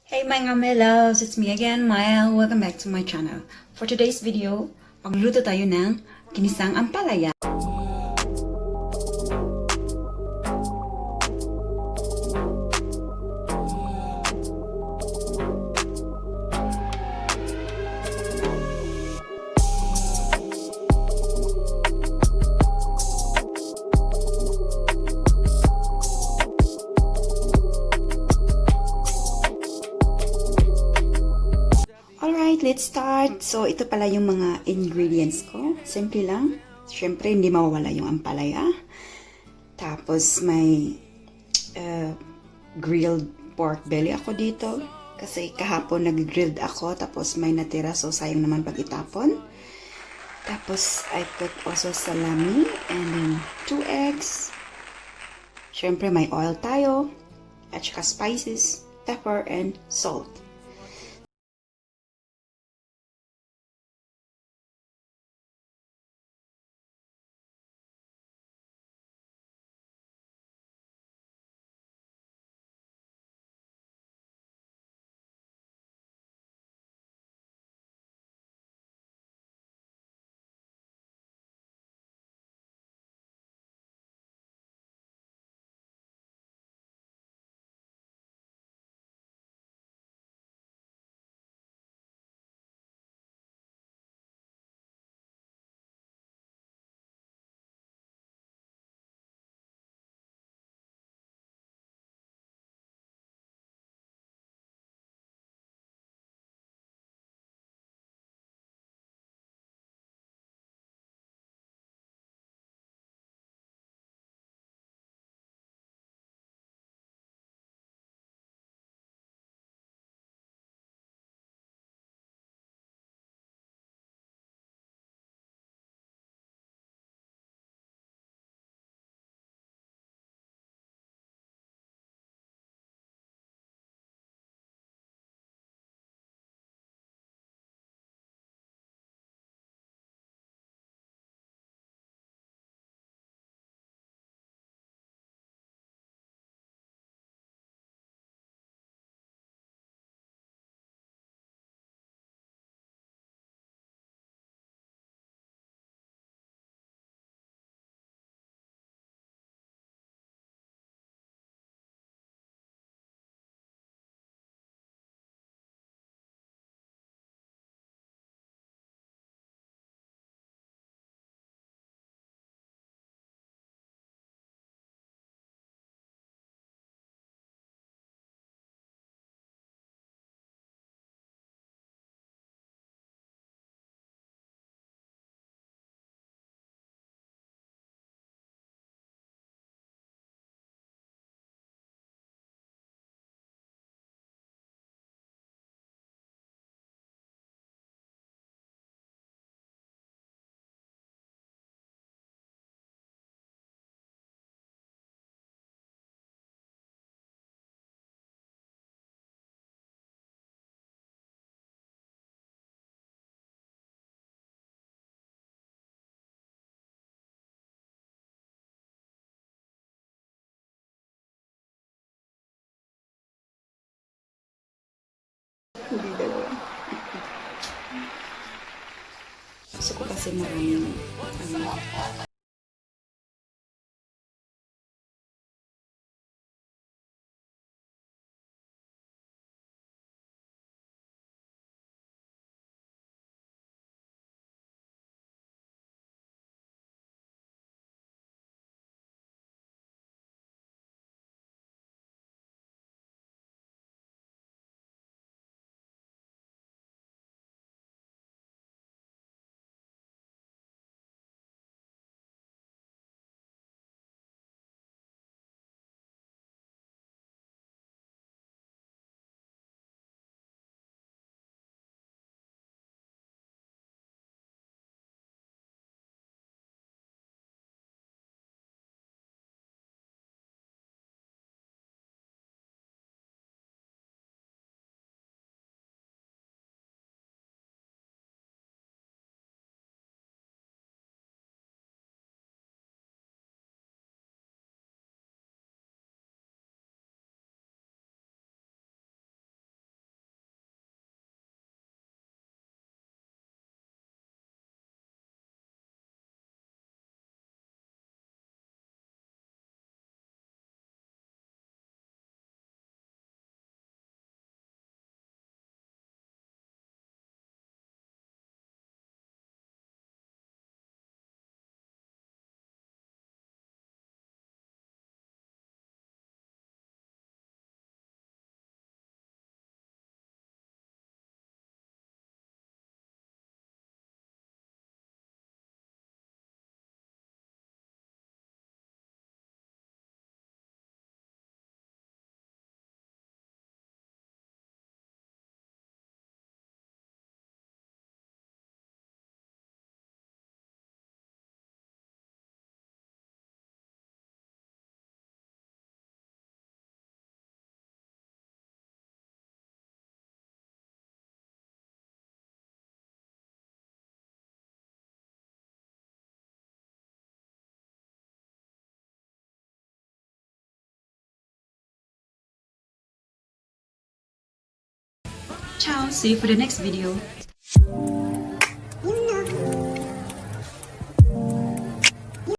Hey mga loves, it's me again, Maya. Welcome back to my channel. For today's video, magluluto tayo ng ginisang ampalaya. Alright, let's start. So, ito pala yung mga ingredients ko. Simple lang. Siyempre, hindi mawawala yung ampalaya. Tapos, may grilled pork belly ako dito. Kasi kahapon nag-grilled ako. Tapos, may natira. So, sayang naman pag itapon. Tapos, I put also salami. And then, 2 eggs. Siyempre, may oil tayo. At saka spices, pepper, and salt. Hindi dalawa. Gusto ko kasi maraming Ciao! See you for the next video.